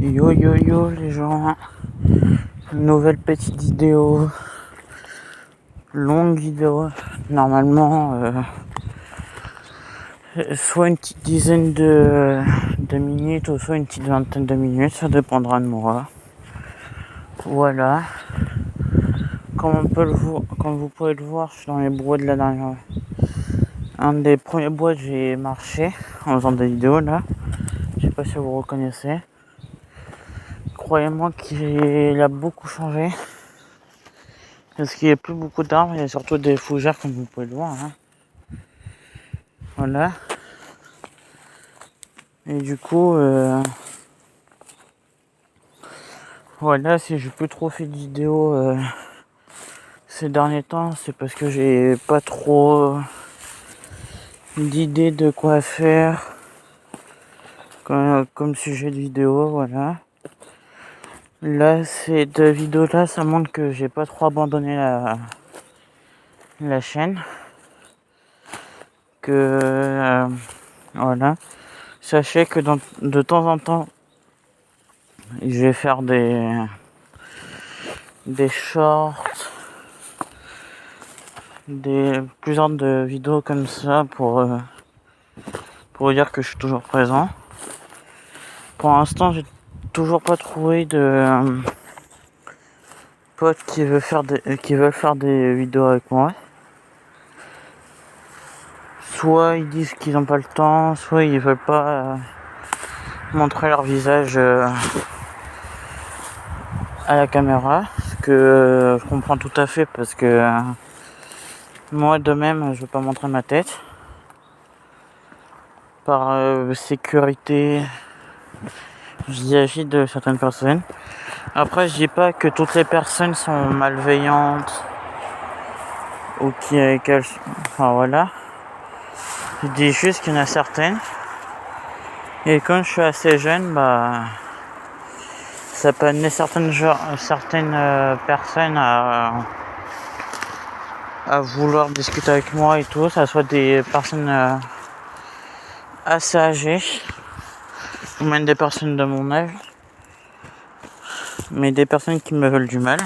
Yo yo yo les gens, nouvelle petite vidéo, longue vidéo, normalement soit une petite dizaine de minutes ou soit une petite vingtaine de minutes, ça dépendra de moi. Voilà, comme vous pouvez le voir, je suis dans les bois de la dernière. Un des premiers bois j'ai marché en faisant des vidéos là, je sais pas si vous reconnaissez. Croyez-moi qu'il a beaucoup changé. Parce qu'il n'y a plus beaucoup d'arbres, il y a surtout des fougères comme vous pouvez le voir. Hein. Voilà. Et du coup, voilà, si j'ai plus trop fait de vidéos ces derniers temps, c'est parce que j'ai pas trop d'idées de quoi faire comme sujet de vidéo, voilà. Là, ces deux vidéos-là, ça montre que j'ai pas trop abandonné la chaîne. Que voilà. Sachez que de temps en temps, je vais faire des shorts, plusieurs de vidéos comme ça pour dire que je suis toujours présent. Pour l'instant, j'ai toujours pas trouvé de potes qui veulent faire des vidéos avec moi. Soit ils disent qu'ils n'ont pas le temps, soit ils veulent pas montrer leur visage à la caméra, ce que je comprends tout à fait parce que moi de même je veux pas montrer ma tête par sécurité vis-à-vis de certaines personnes. Après je dis pas que toutes les personnes sont malveillantes ou enfin voilà, je dis juste qu'il y en a certaines et quand je suis assez jeune, bah ça peut amener certaines personnes à vouloir discuter avec moi et tout, ça soit des personnes assez âgées ou même des personnes de mon âge, mais des personnes qui me veulent du mal.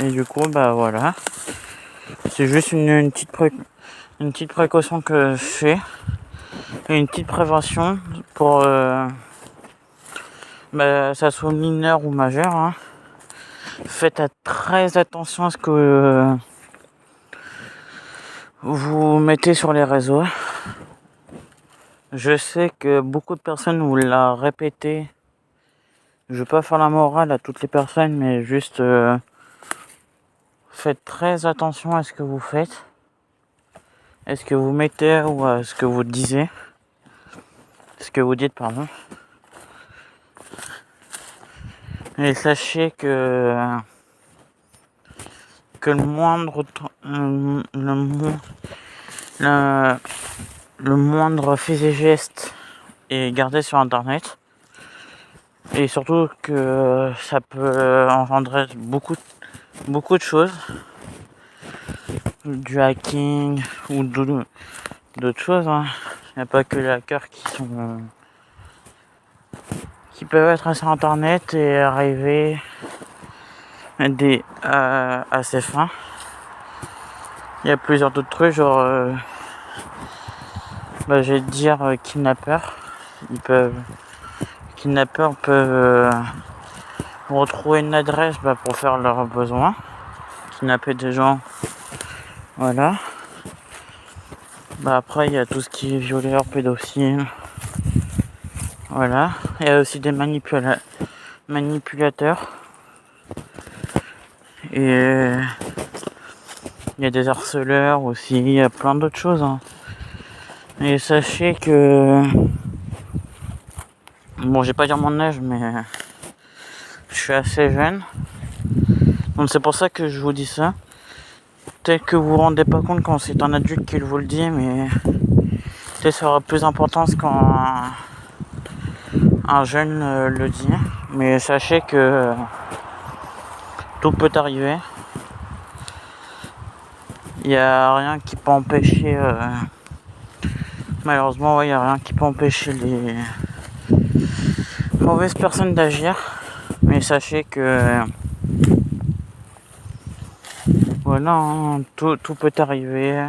Et du coup, bah voilà, c'est juste une petite précaution que je fais et une petite prévention pour ça soit mineur ou majeur. Hein. Faites très attention à ce que vous mettez sur les réseaux. Je sais que beaucoup de personnes vous l'ont répété. Je veux pas faire la morale à toutes les personnes, mais juste faites très attention à ce que vous faites, à ce que vous mettez ou à ce que vous disiez, ce que vous dites, pardon. Et sachez que le moindre fait et geste est gardé sur internet. Et surtout que ça peut engendrer beaucoup de choses, du hacking ou d'autres choses. Hein. Il n'y a pas que les hackers qui peuvent être sur internet et arriver à ses fins. Il y a plusieurs d'autres trucs, genre je vais dire kidnappeurs. Kidnappeurs peuvent retrouver une adresse pour faire leurs besoins, kidnapper des gens, voilà. Après il y a tout ce qui est violeur, pédophile, voilà. Il y a aussi des manipulateurs et il y a des harceleurs aussi, il y a plein d'autres choses. Hein. Et sachez que bon, je vais pas dire mon âge, mais je suis assez jeune. Donc c'est pour ça que je vous dis ça. Peut-être que vous vous rendez pas compte quand c'est un adulte qui vous le dit, mais peut-être ça aura plus d'importance quand un jeune le dit. Mais sachez que tout peut arriver. Il n'y a rien qui peut empêcher... malheureusement, il n'y a rien qui peut empêcher les mauvaise personne d'agir, mais sachez que voilà, hein, tout peut arriver.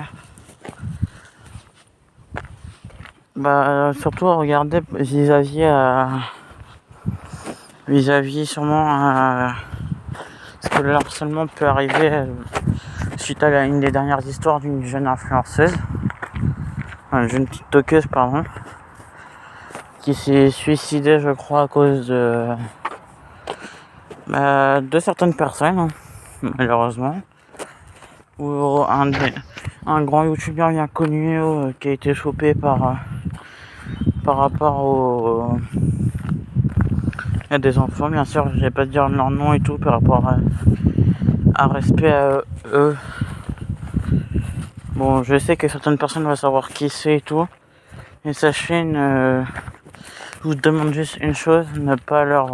Bah surtout regardez vis-à-vis sûrement parce que le harcèlement peut arriver suite à une des dernières histoires d'une jeune influenceuse, une jeune tiktokeuse pardon, qui s'est suicidée je crois à cause de certaines personnes, hein, malheureusement, ou un grand youtubeur bien connu qui a été chopé par rapport à des enfants, bien sûr, je vais pas dire leur nom et tout par rapport à respect à eux. Bon, je sais que certaines personnes vont savoir qui c'est et tout, et sachez, je vous demande juste une chose, ne pas leur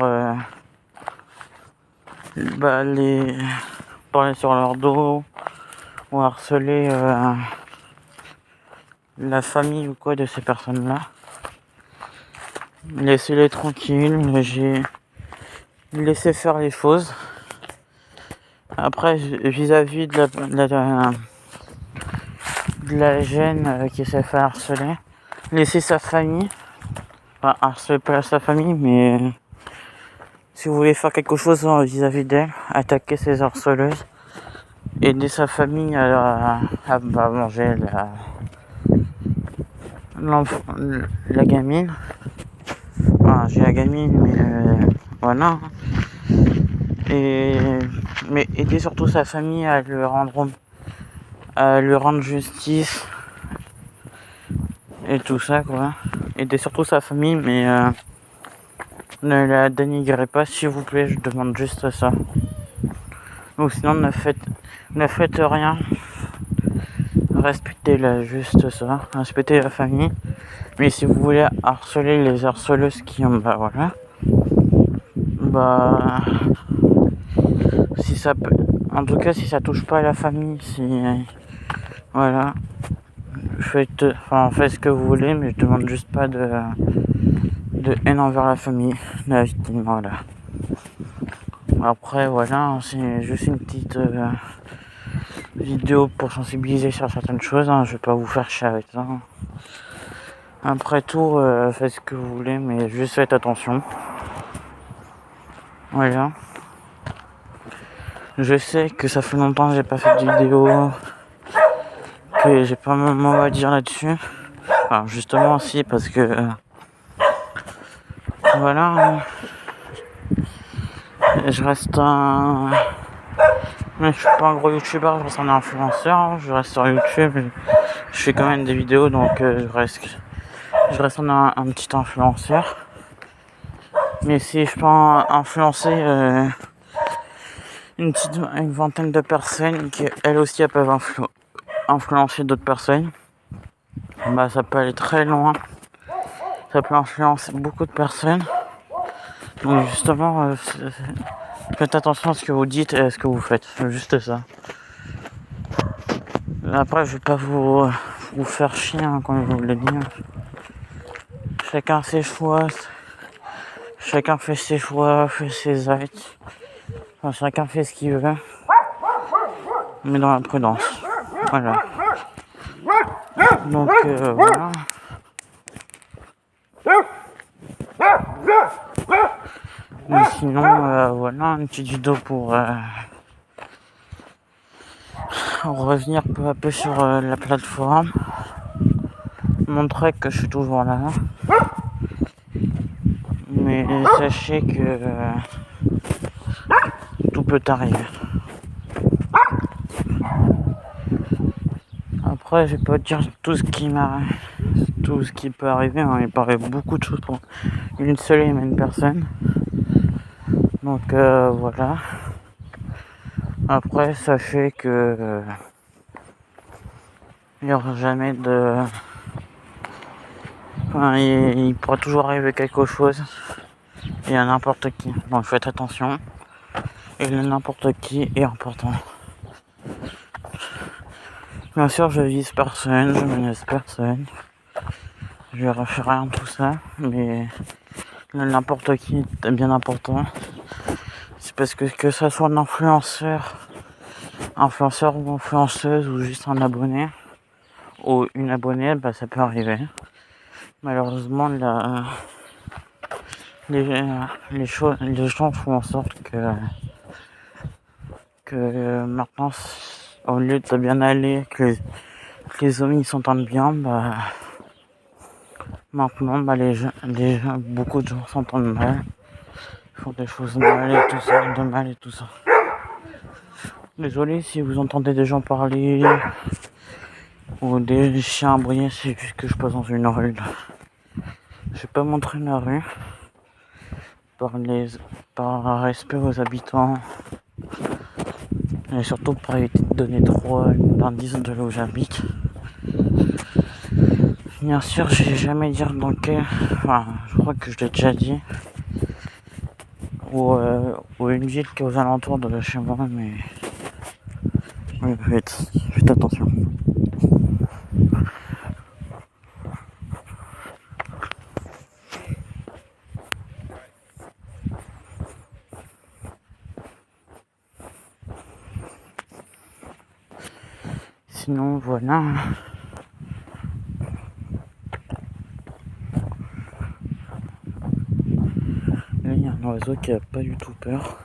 les parler sur leur dos ou harceler la famille ou quoi de ces personnes-là. Laissez-les tranquilles, laissez faire les choses. Après, vis-à-vis de la jeune qui s'est fait harceler, laissez sa famille, enfin harceler pas sa famille, mais si vous voulez faire quelque chose vis-à-vis d'elle, attaquer ces harceleuses, aider sa famille à manger la gamine. Enfin, j'ai la gamine, mais voilà. Mais aider surtout sa famille à lui rendre justice et tout ça quoi. Aider surtout sa famille, mais ne la dénigrez pas s'il vous plaît, je demande juste ça. Ou sinon ne faites rien. Respectez-la, juste ça. Respectez la famille. Mais si vous voulez harceler les harceleuses qui ont si ça peut, en tout cas si ça touche pas à la famille, voilà, faites ce que vous voulez, mais je demande juste pas de haine envers la famille de la victime, voilà. Après voilà, c'est juste une petite vidéo pour sensibiliser sur certaines choses, hein. Je vais pas vous faire chier avec ça. Après tout, faites ce que vous voulez, mais juste faites attention. Voilà. Je sais que ça fait longtemps que j'ai pas fait de vidéo, que j'ai pas mon mot à dire là-dessus. Enfin, justement, si, parce que voilà. Je reste mais je suis pas un gros youtubeur, je reste un influenceur. Je reste sur YouTube, je fais quand même des vidéos, donc je reste un petit influenceur. Mais si je peux influencer une vingtaine de personnes qui elles aussi elles peuvent influencer d'autres personnes, ça peut aller très loin, ça peut influencer beaucoup de personnes. Donc justement faites attention à ce que vous dites et à ce que vous faites, juste ça. Après je vais pas vous faire chier, hein, comme je vous l'ai dit. Chacun ses choix, chacun fait ses choix, fait ses actes, enfin, chacun fait ce qu'il veut, mais dans la prudence, voilà. Donc voilà. Mais sinon voilà, une petite vidéo pour revenir peu à peu sur la plateforme, montrer que je suis toujours là, mais sachez que tout peut arriver. Après je vais pas dire tout ce qui peut arriver, hein. Il paraît beaucoup de choses pour une seule et même personne, donc voilà. Après sachez que il n'y aura jamais de... Enfin, il pourra toujours arriver quelque chose et à n'importe qui, donc faites attention, et le n'importe qui est important. Bien sûr je vise personne, je menace personne, je ne refais rien de tout ça, mais n'importe qui est bien important. C'est parce que ça soit un influenceur ou influenceuse ou juste un abonné ou une abonnée, bah ça peut arriver. Malheureusement, les gens font en sorte que maintenant, au lieu de bien aller, que les hommes ils s'entendent bien, bah maintenant bah beaucoup de gens s'entendent mal, font des choses mal et tout ça. Désolé si vous entendez des gens parler ou des chiens aboyer, c'est juste que je passe dans une rue là. Je vais pas montrer la rue par respect aux habitants et surtout pour éviter de donner trop d'indices de là où j'habite. Bien sûr, je vais jamais dire dans quel. Enfin, je crois que je l'ai déjà dit. Ou une ville qui est aux alentours de chez moi, mais. Oui, faites attention. Sinon, voilà. Là, il y a un oiseau qui a pas du tout peur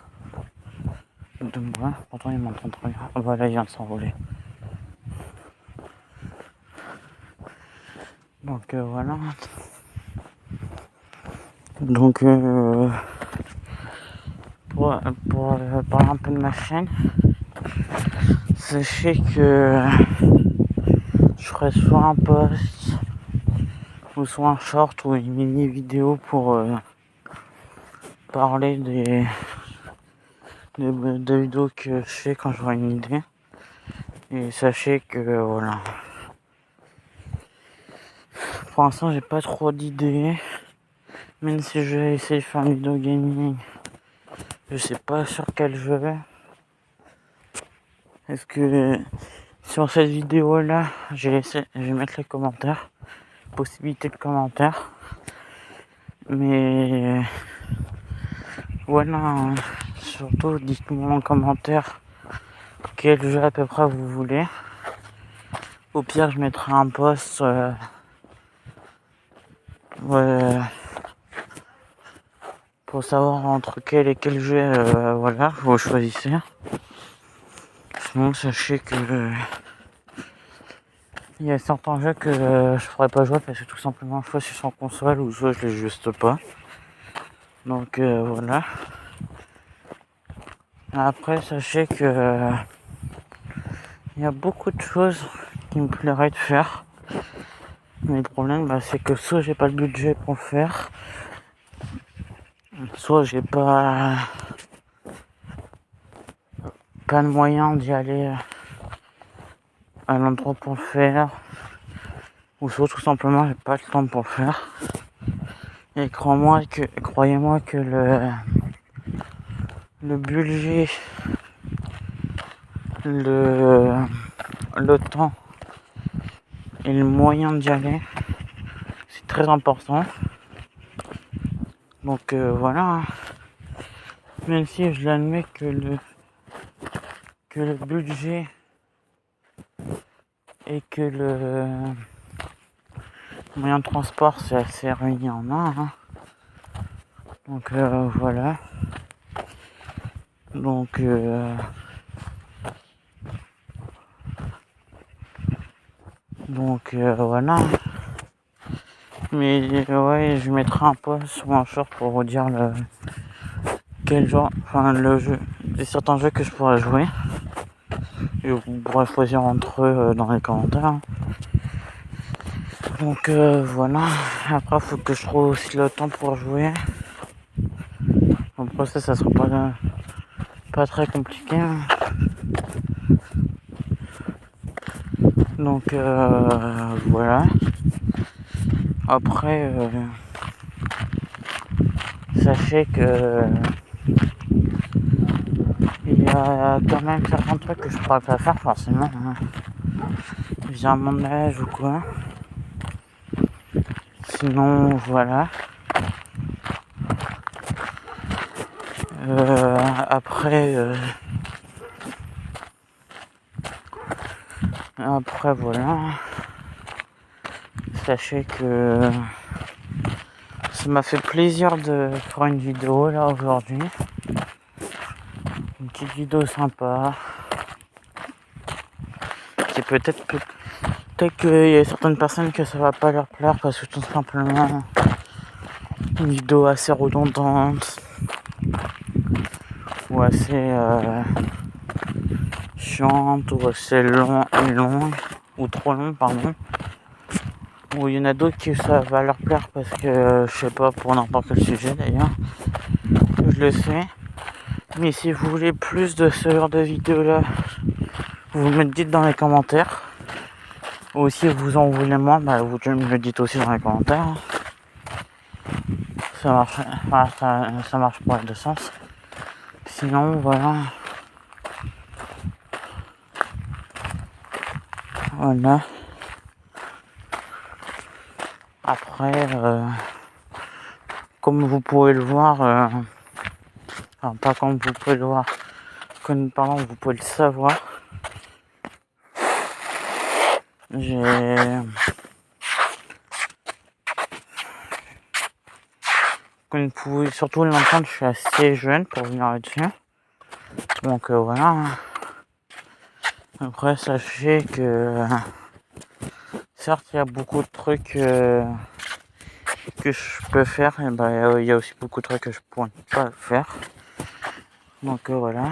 de moi. Pourtant, il m'entend très bien. Voilà, il vient de s'envoler. Donc, voilà. Donc, pour parler un peu de ma chaîne, sachez que je ferai soit un post ou soit un short ou une mini vidéo pour parler des vidéos que je fais quand j'aurai une idée. Et sachez que voilà. Pour l'instant j'ai pas trop d'idées. Même si je vais essayer de faire une vidéo gaming, je sais pas sur quel jeu. Est-ce que sur cette vidéo là, je vais mettre les commentaires. Possibilité de commentaires. Mais voilà, surtout dites-moi en commentaire quel jeu à peu près vous voulez. Au pire, je mettrai un post pour savoir entre quel et quel jeu, voilà, vous choisissez. Sinon, sachez que il y a certains jeux que je pourrais pas jouer parce que tout simplement, soit c'est sans console ou soit je les juste pas. Donc voilà. Après, sachez que il y a beaucoup de choses qui me plairait de faire. Mais le problème, c'est que soit j'ai pas le budget pour le faire, soit j'ai pas de moyen d'y aller à l'endroit pour le faire, ou soit tout simplement j'ai pas le temps pour le faire. Et croyez-moi que le budget, le temps et le moyen d'y aller, c'est très important. Donc voilà. Même si je l'admets que le budget et que le moyen de transport c'est assez réuni en un. Donc voilà. Donc voilà. Mais ouais, je mettrai un post ou un short pour vous dire quel genre, enfin le jeu, des certains jeux que je pourrais jouer. Et vous pourrez choisir entre eux dans les commentaires. Donc voilà. Après, faut que je trouve aussi le temps pour jouer. Après ça sera pas très compliqué. Donc voilà. Après, sachez que il y a quand même certains trucs que je pourrais pas faire forcément. Via mon âge ou quoi. Sinon, voilà. Après voilà, sachez que ça m'a fait plaisir de faire une vidéo là aujourd'hui, une petite vidéo sympa. C'est peut-être qu'il y a certaines personnes que ça va pas leur plaire parce que tout simplement une vidéo assez redondante ou assez chiante ou assez longue ou trop longue pardon. Ou il y en a d'autres qui ça va leur plaire parce que je sais pas, pour n'importe quel sujet d'ailleurs, je le sais. Mais si vous voulez plus de ce genre de vidéos là, vous me le dites dans les commentaires. Ou si vous en voulez moins, bah vous me le dites aussi dans les commentaires. Ça marche, ça marche pour les deux sens. Sinon voilà. Voilà. Après, comme vous pouvez le voir, enfin pas comme vous pouvez le voir, comme pardon, vous pouvez le savoir, comme vous pouvez surtout l'entendre, je suis assez jeune pour venir là-dessus. Donc voilà. Après, sachez que certes, il y a beaucoup de trucs que je peux faire, et il y a aussi beaucoup de trucs que je pourrais pas faire. Donc voilà.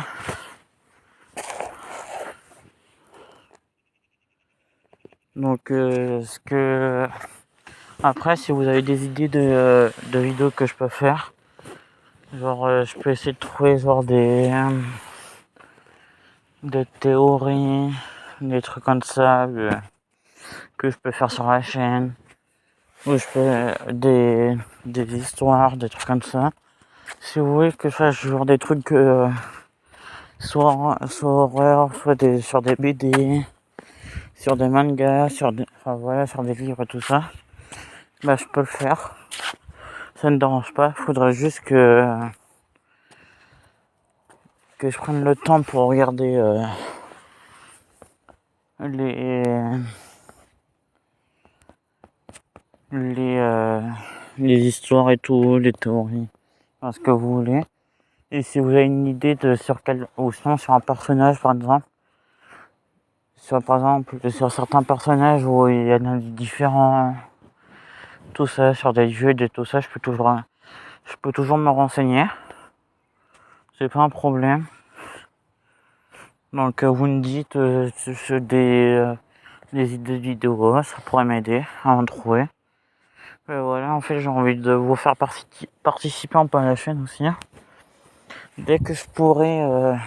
Donc ce que après, si vous avez des idées de vidéos que je peux faire, genre je peux essayer de trouver genre des théories, des trucs comme ça que je peux faire sur la chaîne, ou je peux des histoires, des trucs comme ça. Si vous voulez que je fasse genre des trucs soit horreur, soit sur des BD, sur des mangas, enfin voilà, sur des livres et tout ça, bah je peux le faire. Ça ne dérange pas, faudrait juste que je prenne le temps pour regarder les histoires et tout, les théories, enfin, ce que vous voulez. Et si vous avez une idée de sur quel, ou sinon sur un personnage par exemple, sur certains personnages où il y en a différents, tout ça, sur des jeux, tout ça, je peux toujours me renseigner. C'est pas un problème. Donc vous me dites des idées de vidéos, ça pourrait m'aider à en trouver. Et voilà, en fait j'ai envie de vous faire participer un peu à la chaîne aussi. Dès que je pourrai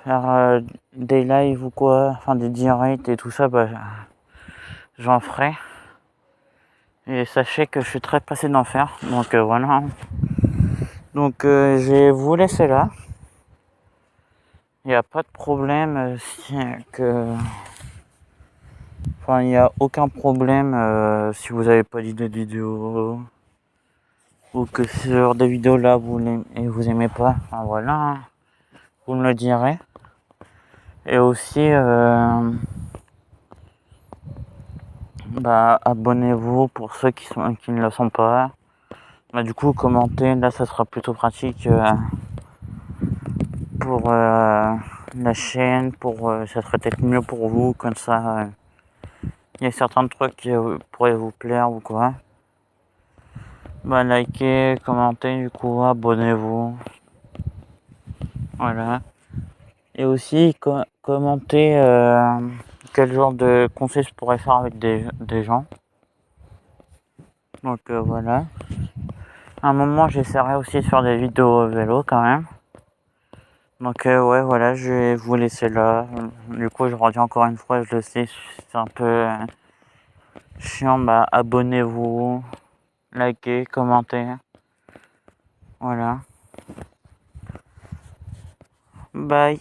faire des lives ou quoi, enfin des directs et tout ça, bah j'en ferai. Et sachez que je suis très pressé d'en faire. Donc voilà. Donc je vais vous laisser là. Il n'y a pas de problème Enfin, il n'y a aucun problème si vous n'avez pas d'idée de vidéo ou que sur des vidéos là vous aimez pas. Enfin voilà, vous me le direz. Et aussi, abonnez-vous pour ceux qui ne le sont pas. Bah, du coup, commentez, là ça sera plutôt pratique pour la chaîne, ça serait peut-être mieux pour vous, comme ça. Il y a certains trucs qui pourraient vous plaire ou quoi. Bah likez, commentez, du coup abonnez-vous. Voilà. Et aussi commentez quel genre de conseils je pourrais faire avec des gens. Donc voilà. À un moment j'essaierai aussi de faire des vidéos vélo quand même. Donc ouais voilà, je vais vous laisser là. Du coup je redis encore une fois, je le sais, c'est un peu chiant, abonnez-vous, likez, commentez. Voilà. Bye.